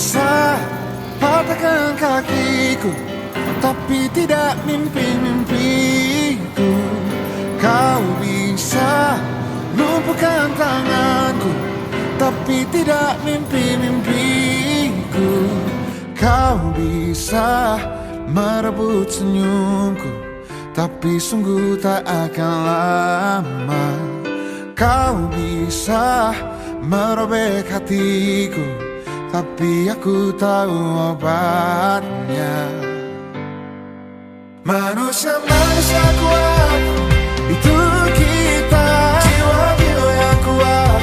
bisa patahkan kakiku, tapi tidak mimpi-mimpiku. Kau bisa lumpuhkan tanganku, tapi tidak mimpi-mimpiku. Kau bisa merebut senyumku, tapi sungguh tak akan lama. Kau bisa merobek hatiku, tapi aku tahu obatnya. Manusia-manusia kuat, itu kita. Jiwa-jiwa yang kuat,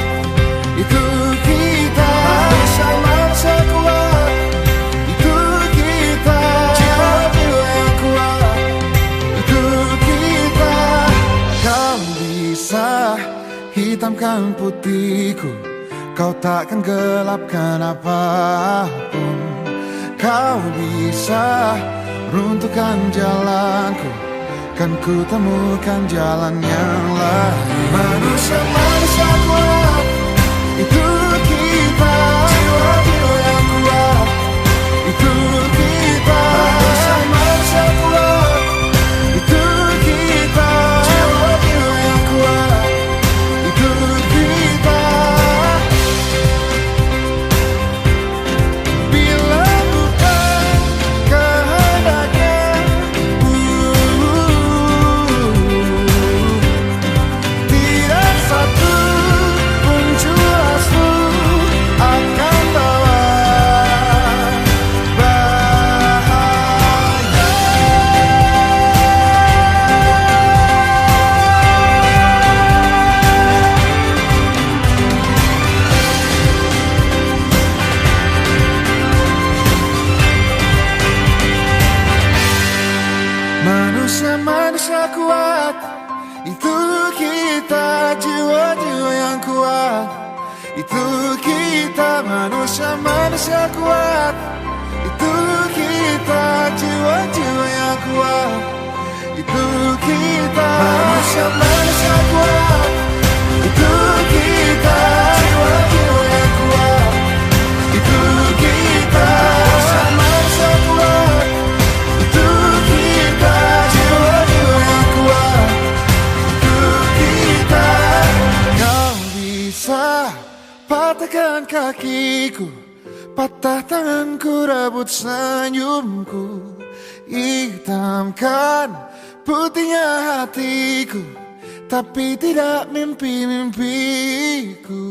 itu kita. Manusia-manusia kuat, itu kita. Jiwa-jiwa yang kuat, itu kita. Kau bisa hitamkan putihku, kau takkan gelapkan apapun. Kau bisa runtuhkan jalanku, kan ku temukan jalan yang lain. Manusia-manusia kuat, itu kita. Jiwa-jiwa yang kuat, itu kita. Manusia-manusia kuat, itu kita. Jiwa-jiwa yang kuat, itu kita. Bila bukan kehendaknya, tidak satu pun jelasmu akan bawa bahaya. Manusia-manusia kuat, itu kita. Jiwa-jiwa yang kuat, itu kita. Manusia-manusia kuat, itu kita. Jiwa-jiwa yang kuat, itu kita. Manusia-manusia kuat, itu kita. Jiwa-jiwa yang kuat, itu kita. Manusia-manusia kuat, itu kita. Jiwa-jiwa yang kuat, itu kita. Kau bisa patahkan kakiku, patah tanganku, rebut senyumku, hitamkan putihnya hatiku, tapi tidak mimpi-mimpiku.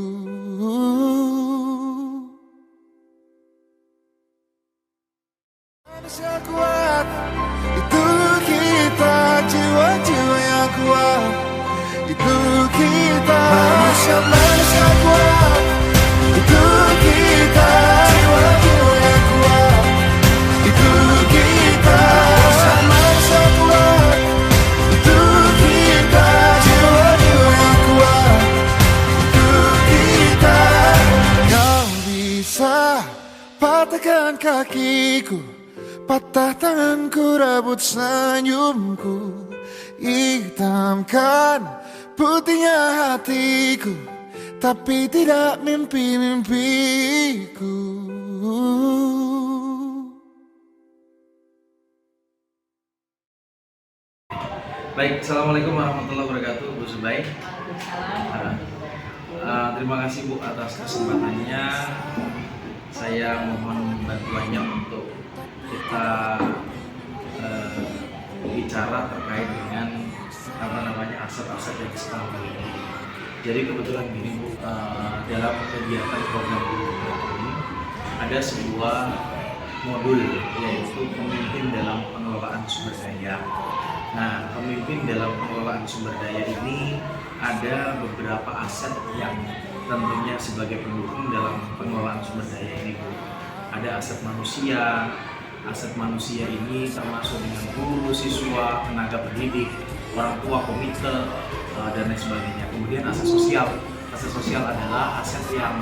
Manusia kuat, itu kita. Jiwa-jiwa yang kuat, itu kita. Manusia-manusia kuat, itu kita. Jiwa-jiwa yang kuat, itu kita. Manusia-manusia kuat, itu kita. Jiwa-jiwa yang kuat, itu kita. Kau bisa patahkan kakiku, patah tanganku, rebut senyumku, hitamkan putihnya hatiku, tapi tidak mimpi-mimpiku. Baik, assalamualaikum warahmatullahi wabarakatuh, Bu Subai. Terima kasih Bu atas kesempatannya. Saya mohon bantuannya untuk kita bicara terkait dengan aset-aset yang sedang ini. Jadi kebetulan gini Bu, dalam kegiatan program ini ada sebuah modul, yaitu pemimpin dalam pengelolaan sumber daya. Nah, pemimpin dalam pengelolaan sumber daya ini ada beberapa aset yang tentunya sebagai pendukung dalam pengelolaan sumber daya ini Bu. Ada aset manusia. Aset manusia ini termasuk dengan guru, siswa, tenaga pendidik, orang tua, komite, dan lain sebagainya. Kemudian aset sosial. Aset sosial adalah aset yang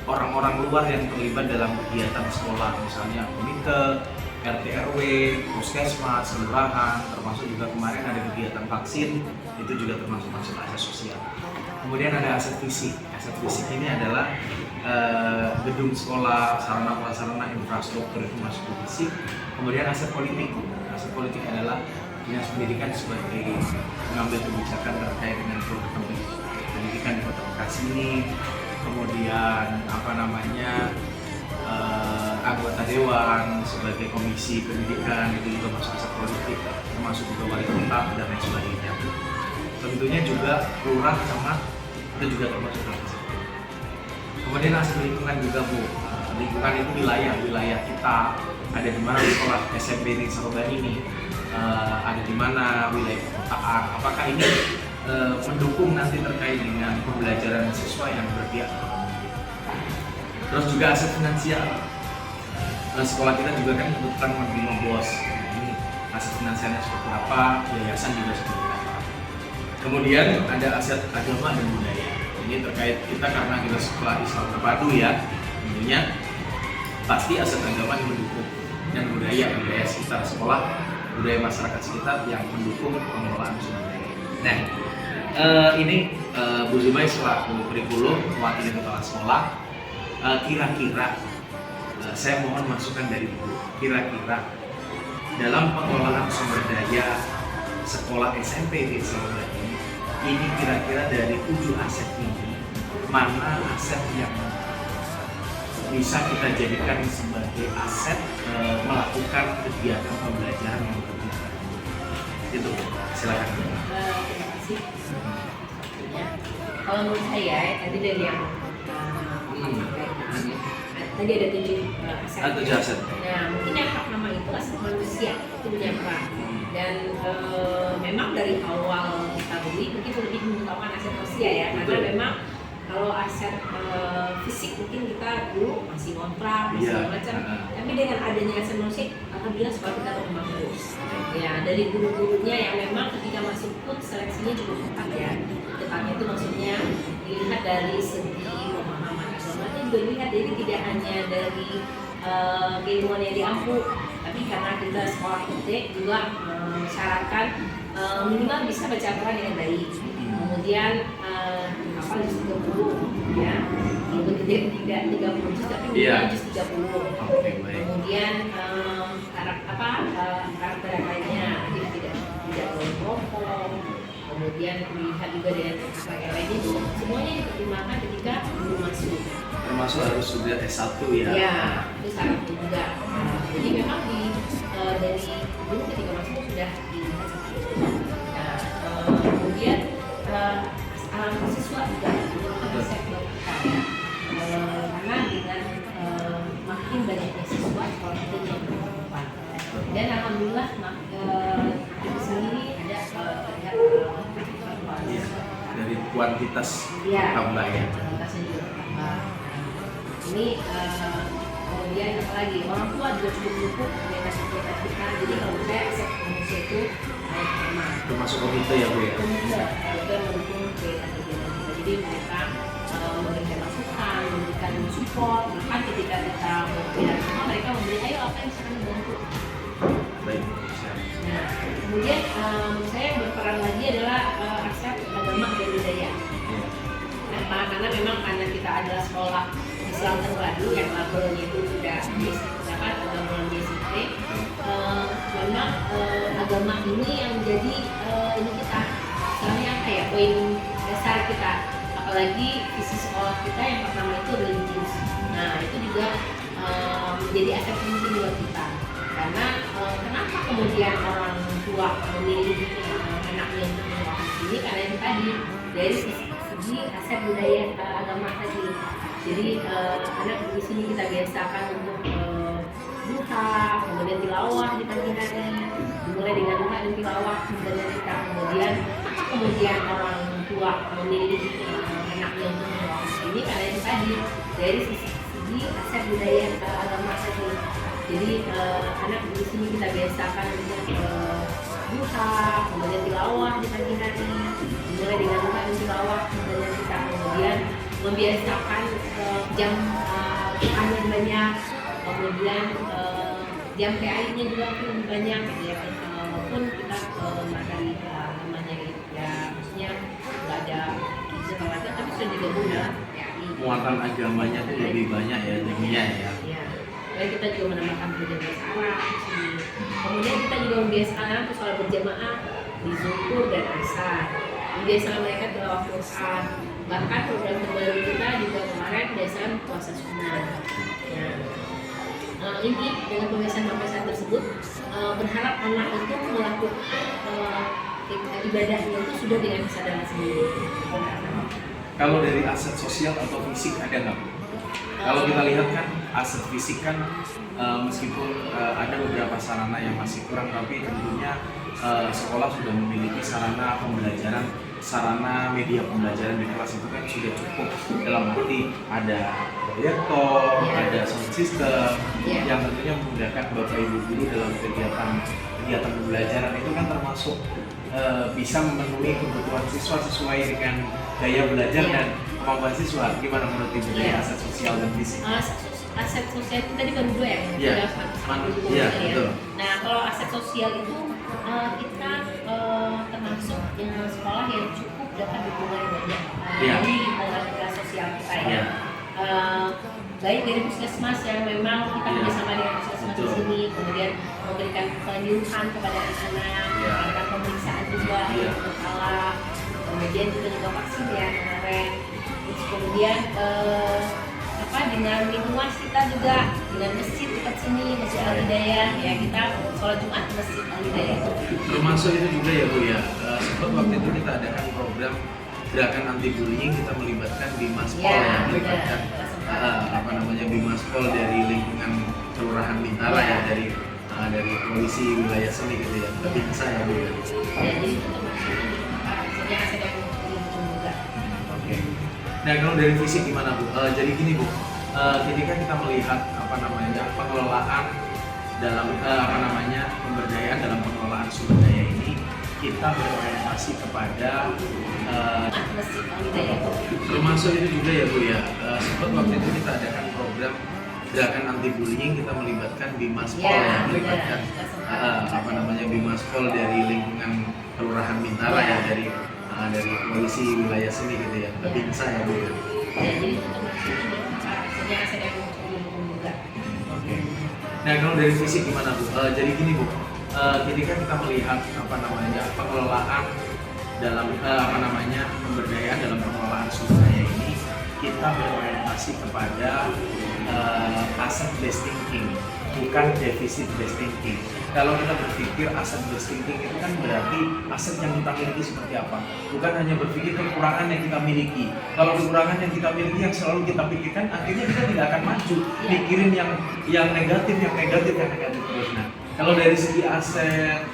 orang-orang luar yang terlibat dalam kegiatan sekolah, misalnya komite, RT RW, puskesmas, kelurahan, termasuk juga kemarin ada kegiatan vaksin, itu juga termasuk aset sosial. Kemudian ada aset fisik. Aset fisik ini adalah gedung sekolah, sarana prasarana, infrastruktur itu masuk ke fisik. Kemudian aset politik. Aset politik adalah dinas pendidikan sebagai mengambil kebijakan terkait dengan program pendidikan di Kota Bekasi ini. Kemudian anggota dewan sebagai komisi pendidikan itu juga masuk aset politik, termasuk juga wali kota dan lain sebagainya. Tentunya juga lurah, camat itu juga termasuk dalam aset. Kemudian aset lingkungan juga Bu. Lingkungan itu wilayah kita, ada di mana sekolah SMP Negeri Sarobani ini, ada di mana wilayah perkotaan. Apakah ini mendukung nanti terkait dengan pembelajaran siswa yang berpihak? Terus juga aset finansial. Sekolah kita juga kan kebetulan menerima BOS. Ini aset finansialnya seperti apa, yayasan juga seperti apa. Kemudian ada aset agama dan budaya. Ini terkait kita karena kita sekolah Islam terpadu ya, tentunya pasti aset agama yang mendukung dan budaya sekitar sekolah, budaya masyarakat sekitar yang mendukung pengelolaan sumber daya. Nah, ini Bu Zubai selaku kurikulum mewakili kepala sekolah, kira-kira saya mohon masukan dari Ibu. Kira-kira dalam pengelolaan sumber daya sekolah SMP di Sarobani ini kira-kira dari 7 aset ini mana aset yang bisa kita jadikan sebagai aset melakukan kegiatan pembelajaran yang berguna? Itu silakan. Terima kasih. Ya. Kalau menurut saya tadi dari yang tadi ada 7 aset. Ada 7 aset. Nah, mungkin yang pertama itu aset manusia itu punya peran. Dan memang dari awal kita beli mungkin lebih mengutamakan aset manusia ya, karena Betul. memang kalau aset fisik mungkin kita dulu masih kontrak, masih macam. Tapi dengan adanya aset manusia, alhamdulillah sekolah kita berkembang terus. Ya, dari guru-gurunya yang memang ketika masuk pun seleksinya cukup ketat ya. Ketatnya itu maksudnya dilihat dari segi pemahaman agamanya juga dilihat, jadi tidak hanya dari keilmuan yang diampu, tapi karena kita sekolah gede juga mensyaratkan minimal bisa baca Al-Quran dengan baik. Kemudian hafal juz 30 ya, walaupun tidak 30 juz tapi minimal juz 30. Kemudian karakter yang lainnya jadi tidak merokok. Kemudian dilihat juga dengan karakter yang lainnya itu semuanya dipertimbangkan ketika belum masuk. Termasuk harus sudah S1 ya? Ya, itu syaratnya juga. Jadi memang dari dulu ketika masuk sudah dilihat seperti itu. Nah, kemudian siswa juga konsep buat kita ya. Karena dengan makin banyaknya siswa sekolah kita yang berkembang. Dan alhamdulillah di sini ada dari kuantitas tambah ya. Kuantitasnya juga bertambah. Ini kemudian apa lagi, orang tua juga cukup dengan kegiatan kita. Jadi kalau saya aset manusia itu pertama Termasuk komite ya Bu ya? komite juga mendukung kegiatan kita. Jadi mereka memberikan masukan, memberikan support. Bahkan ketika kita berpindah rumah, mereka memberi ayo apa yang bisa kami bantu. Baik, siap. Nah, kemudian saya berperan lagi adalah aset agama dan budaya. Karena memang karena kita adalah sekolah Islam terpadu yang labelnya itu sudah dapat agama BSIP, memang agama ini yang menjadi ini kita, misalnya apa ya, poin dasar kita, apalagi visi sekolah kita yang pertama itu religius. Nah itu juga menjadi aset penting buat kita, karena kenapa kemudian orang tua memilih anaknya untuk melakukan ini, karena yang tadi dari segi aset budaya agama tadi. Jadi anak di sini kita biasakan untuk duha, kemudian tilawah di pagi hari, dimulai dengan duha dan tilawah kemudian kita kemudian orang tua memilih anaknya untuk melakukan ini, karena yang tadi dari segi aset budaya agama tadi. Jadi anak di sini kita biasakan untuk duha, kemudian tilawah di pagi hari, dimulai dengan duha dan tilawah kemudian kita kemudian membiasakan jam Qurannya banyak, kemudian jam PAI-nya juga lebih banyak ya, walaupun kita materi namanya ya maksudnya nggak ada sekolah tapi sudah digabung dalam ya muatan agamanya tuh lebih banyak ya jadinya ya. Ya, lalu kita juga menambahkan belajar bahasa Arab di sini. Kemudian kita juga membiasakan anak untuk sholat berjamaah di zuhur dan asar. Membiasakan mereka tilawah Quran. Bahkan program terbaru kita juga kemarin membiasakan puasa sunnah. Ini dengan pembiasaan tersebut berharap anak itu melakukan ibadahnya itu sudah dengan kesadaran sendiri. Kalau dari aset sosial atau fisik ada nggak Bu? Kalau kita lihat kan aset fisik kan meskipun ada beberapa sarana yang masih kurang, tapi tentunya sekolah sudah memiliki sarana pembelajaran, sarana media pembelajaran di kelas itu kan sudah cukup, dalam arti ada proyektor, ada sound system yang tentunya memudahkan Bapak Ibu guru dalam kegiatan pembelajaran itu kan termasuk bisa memenuhi kebutuhan siswa sesuai dengan gaya belajar dan kemampuan siswa. Gimana menurut Ibu dari aset sosial dan fisik? Aset sosial itu tadi baru 2 ya? Betul. Nah, kalau aset sosial itu kita termasuk sekolah yang cukup dapat dukungan banyak dari lingkungan sosial kita ya. Baik dari puskesmas yang memang kita bersama dengan puskesmas di sini, kemudian memberikan penyuluhan kepada anak-anak, memberikan pemeriksaan juga yang berkala, kemudian kita juga vaksin ya kemarin, terus kemudian dengan lingkungan kita juga, dengan masjid dekat sini, Masjid Al Hidayah ya, kita sholat Jumat di Masjid Al Hidayah. Termasuk itu juga ya Bu ya, sempat waktu itu kita adakan program gerakan anti bullying, kita melibatkan Bimaspol melibatkan Bimaspol dari lingkungan Kelurahan Bintara ya, dari polisi wilayah sini gitu ya, tapi saya Bu ya. Jadi itu termasuk aset yang juga. Oke. Nah kalau dari fisik gimana Bu? Jadi gini Bu, ketika kita melihat pengelolaan dalam pemberdayaan dalam pengelolaan sumber daya ini, kita berorientasi kepada termasuk itu juga ya Bu ya, sempat waktu itu kita adakan program gerakan anti bullying, kita melibatkan Bimaspol melibatkan Bimaspol dari lingkungan Kelurahan Bintara ya, dari polisi wilayah sini gitu ya, tapi saya Bu ya. Jadi itu termasuk aset yang juga. Oke. Nah kalau dari fisik gimana Bu? Jadi gini Bu, ketika kita melihat pengelolaan dalam pemberdayaan dalam pengelolaan sumber daya ini, kita berorientasi kepada asset based thinking, bukan deficit based thinking. Kalau kita berpikir asset based thinking itu kan berarti aset yang kita miliki seperti apa, bukan hanya berpikir kekurangan yang kita miliki. Kalau kekurangan yang kita miliki yang selalu kita pikirkan, akhirnya kita tidak akan maju, mikirin yang negatif terus. Nah, kalau dari segi aset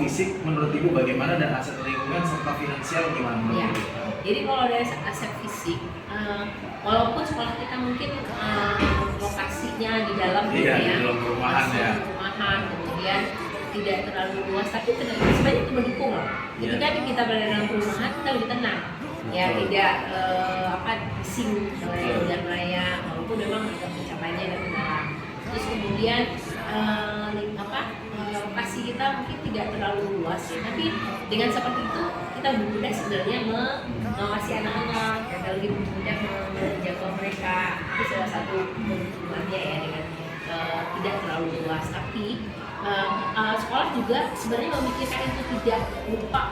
fisik menurut Ibu bagaimana, dan aset lingkungan serta finansial gimana menurut Ibu? Jadi kalau dari aset fisik, walaupun sekolah kita mungkin lokasinya di dalam di dalam perumahan kemudian tidak terlalu luas, tapi sebenarnya itu mendukung loh. Ketika kita berada dalam perumahan, kita lebih tenang, tidak bising oleh jalan raya, walaupun memang pencapaiannya agak benar. Terus kemudian lokasi kita mungkin tidak terlalu luas ya, tapi dengan seperti itu kita mudah sebenarnya mengawasi anak-anak, kita lebih mudah menjangkau mereka. Itu salah satu keuntungannya ya, dengan tidak terlalu luas. Tapi sekolah juga sebenarnya memikirkan itu, tidak lupa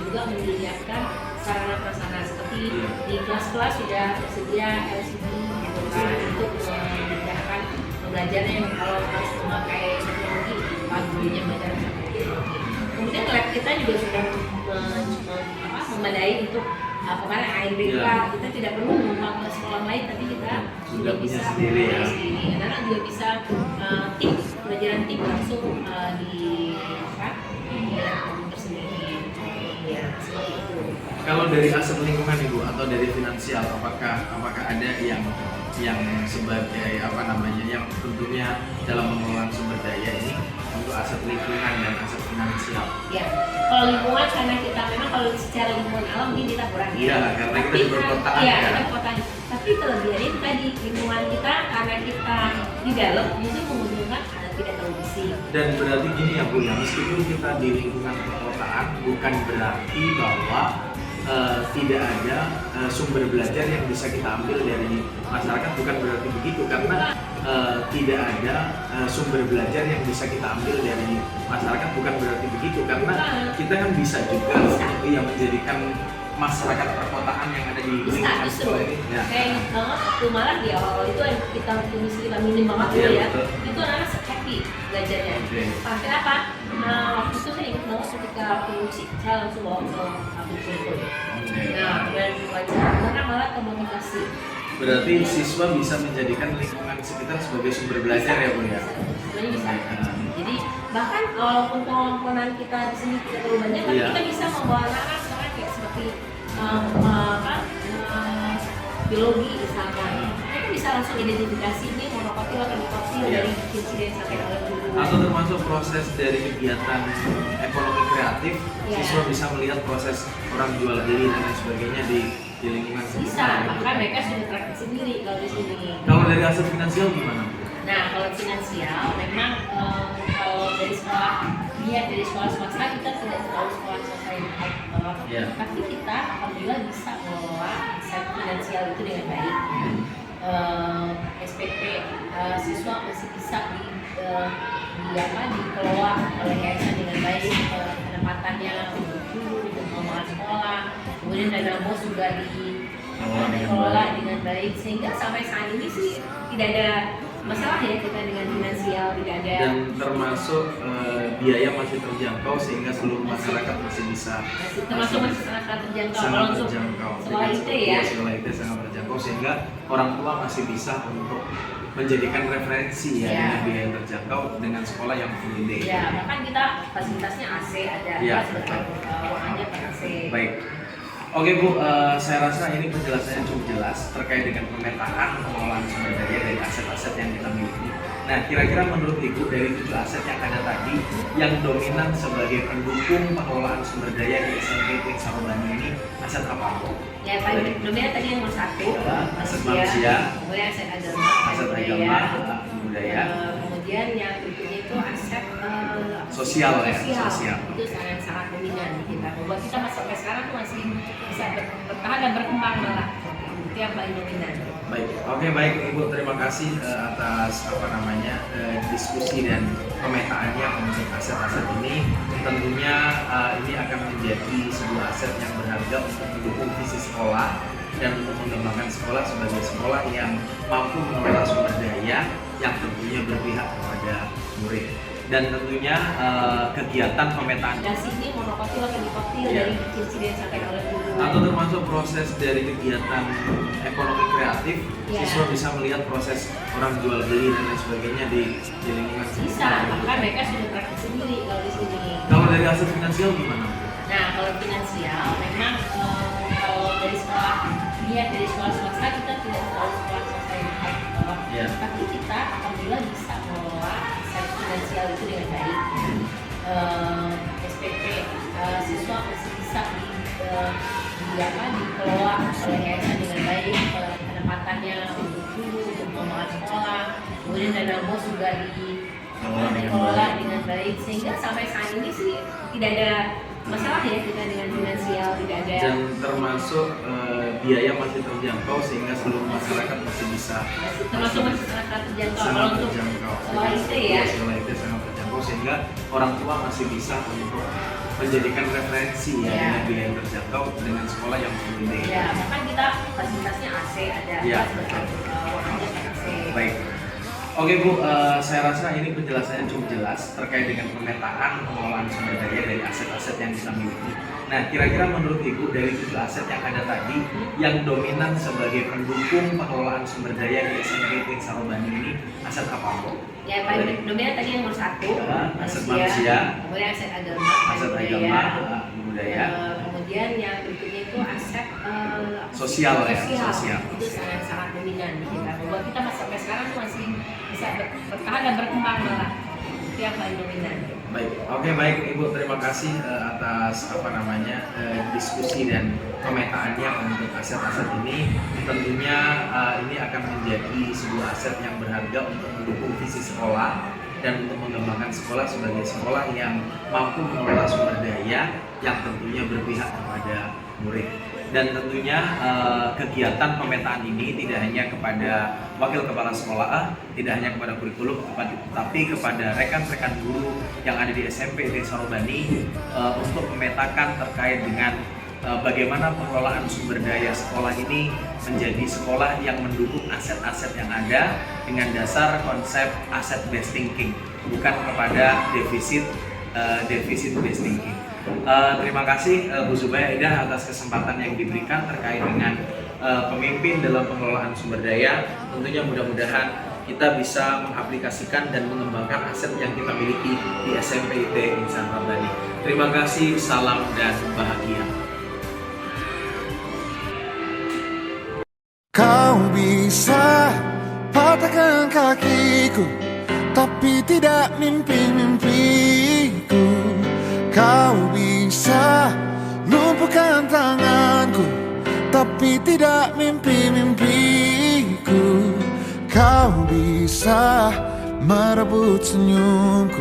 juga menyediakan sarana prasarana seperti di kelas-kelas sudah tersedia LCD gitu kan, untuk memudahkan pembelajarannya kalau harus memakai teknologi, gurunya belajar pakai teknologi. Kemudian lab kita juga sudah memadai untuk kemarin AIBK, kita tidak perlu menumpang ke sekolah lain, tapi kita sudah bisa sendiri ya. Anak-anak juga bisa pelajaran tim langsung di lab tersendiri. Ya, seperti itu. Kalau dari aset lingkungan Ibu atau dari finansial, apakah ada yang sebagai yang tentunya dalam pengelolaan sumber daya ini untuk aset lingkungan dan aset finansial? Ya, kalau lingkungan karena kita memang kalau secara lingkungan alam mungkin kita kurang. Iya, karena kita di perkotaan. Iya, kita perkotaan. Tapi kelebihannya itu tadi, lingkungan kita karena kita di dalam justru menguntungkan tidak terlalu bersih. Dan berarti gini ya Bu ya, meskipun kita di lingkungan perkotaan bukan berarti bahwa tidak ada sumber belajar yang bisa kita ambil dari masyarakat, bukan berarti begitu, karena tidak ada sumber belajar yang bisa kita ambil dari masyarakat, bukan berarti begitu, karena kita kan bisa juga yang menjadikan masyarakat perkotaan yang ada di lingkungan sekolah ini. Ya. Kayak ingat banget waktu malah di awal itu yang kita minim banget dulu ya. Betul. Itu anak happy belajarnya. Okay. Sampai apa? Waktu itu saya ingat banget ketika aku musik, saya langsung bawa ke aku kuliah. Nah, kemudian belajar karena malah komunikasi. Berarti siswa bisa menjadikan lingkungan sekitar sebagai sumber belajar ya Bu ya? Sebenarnya bisa. Jadi bahkan walaupun kemampuan kita di sini tidak terlalu banyak, tapi kita bisa membawa anak-anak sekarang kayak seperti biologi misalkan. Mereka bisa langsung identifikasi ini monokotil atau dikotil dari insiden sampai oleh guru. Atau termasuk proses dari kegiatan ekonomi kreatif, siswa bisa melihat proses orang jual beli dan lain sebagainya di lingkungan Bisa, sekitar. bahkan mereka sudah praktik sendiri kalau di sini. Kalau dari aspek finansial gimana? Nah, kalau finansial memang kalau dari sekolah dari sekolah swasta kita tidak terlalu sekolah swasta yang baik, tapi kita alhamdulillah bisa mengelola aset finansial itu dengan baik. SPP siswa masih bisa dikelola oleh yayasan dengan baik, penempatannya untuk guru, untuk pengembangan sekolah, kemudian dana BOS juga dikelola dengan baik, sehingga sampai saat ini sih tidak ada masalah ya kita dengan finansial, tidak ada. Dan termasuk biaya masih terjangkau sehingga seluruh masyarakat masih bisa. Termasuk masih sangat terjangkau. Sangat Kalau untuk terjangkau. sekolah IT ya. Sekolah IT sangat terjangkau sehingga orang tua masih bisa untuk menjadikan referensi dengan biaya yang terjangkau dengan sekolah yang full day. Ya, bahkan kita fasilitasnya AC ada, ruangannya AC. Baik. Oke Bu, saya rasa ini penjelasannya cukup jelas terkait dengan pemetaan pengelolaan sumber daya dari aset-aset yang kita miliki. Nah, kira-kira menurut Ibu dari 7 aset yang ada tadi, yang dominan sebagai pendukung pengelolaan sumber daya di SMP Twin Sarobani ini aset apa Bu? Ya, paling dominan tadi yang nomor 1, aset manusia, kemudian aset agama, budaya, kemudian yang berikutnya itu aset sosial. Itu sangat dominan di kita. Buat kita sampai sekarang tuh masih bisa bertahan dan berkembang malah. Itu yang paling dominan. Baik, oke baik Ibu, terima kasih atas diskusi dan pemetaannya untuk aset-aset ini. Tentunya ini akan menjadi sebuah aset yang berharga untuk mendukung visi sekolah dan untuk mengembangkan sekolah sebagai sekolah yang mampu mengelola sumber daya yang tentunya berpihak kepada murid. Dan tentunya kegiatan pemetaan ini monokotil atau dikotil dari insiden sampai oleh guru. Atau termasuk proses dari kegiatan ekonomi kreatif, siswa bisa melihat proses orang jual beli dan lain sebagainya di lingkungan Bisa, sekitar. bahkan mereka sudah praktik sendiri kalau di sini. Kalau dari aspek finansial gimana? Nah, kalau finansial memang kalau dari sekolah swasta kita tidak terlalu sekolah swasta yang baik, tapi kita alhamdulillah bisa mengelola aset finansial itu dengan baik. SPP siswa masih bisa dikelola oleh yayasan dengan baik, penempatannya untuk guru, untuk pengembangan sekolah, kemudian dana BOS juga dikelola dengan baik, sehingga sampai saat ini sih tidak ada masalah ya kita dengan finansial, tidak ada. Dan termasuk biaya masih terjangkau sehingga seluruh masyarakat masih bisa. Termasuk masih sangat terjangkau. Kalau untuk sekolah IT ya. Sekolah IT sangat terjangkau sehingga orang tua masih bisa untuk menjadikan referensi dengan biaya yang terjangkau dengan sekolah yang full day. Ya, bahkan kita fasilitasnya AC ada. Ruangannya AC. Baik. Oke Bu, saya rasa ini penjelasannya cukup jelas terkait dengan pemetaan pengelolaan sumber daya dari aset-aset yang kita miliki. Nah, kira-kira menurut Ibu dari 7 aset yang ada tadi, yang dominan sebagai pendukung pengelolaan sumber daya di SMP Twin Sarobani ini aset apa Bu? Ya, paling dominan tadi yang nomor 1, aset manusia, kemudian aset agama, budaya, kemudian yang berikutnya itu aset sosial. Itu sangat dominan di kita. Buat kita sampai sekarang tuh masih bisa bertahan dan berkembang malah. Itu yang paling dominan. Baik, oke baik Ibu, terima kasih atas diskusi dan pemetaannya untuk aset-aset ini. Tentunya ini akan menjadi sebuah aset yang berharga untuk mendukung visi sekolah dan untuk mengembangkan sekolah sebagai sekolah yang mampu mengelola sumber daya yang tentunya berpihak kepada murid. Dan tentunya kegiatan pemetaan ini tidak hanya kepada wakil kepala sekolah, tidak hanya kepada kurikulum, tapi kepada rekan-rekan guru yang ada di SMP Desa Robani untuk memetakan terkait dengan bagaimana pengelolaan sumber daya sekolah ini menjadi sekolah yang mendukung aset-aset yang ada dengan dasar konsep asset based thinking, bukan kepada defisit based thinking. Terima kasih Bu Zubaya Ida atas kesempatan yang diberikan terkait dengan pemimpin dalam pengelolaan sumber daya. Tentunya mudah-mudahan kita bisa mengaplikasikan dan mengembangkan aset yang kita miliki di SMP IT Insan Rabbani. Terima kasih, salam dan bahagia. Kau bisa patahkan kakiku, tapi tidak mimpi-mimpiku. Kau bisa lumpuhkan tanganku, tapi tidak mimpi-mimpiku. Kau bisa merebut senyumku,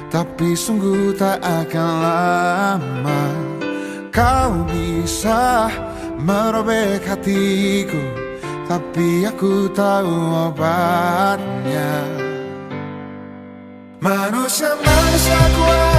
tapi sungguh tak akan lama. Kau bisa merobek hatiku, tapi aku tahu obatnya. Manusia kuat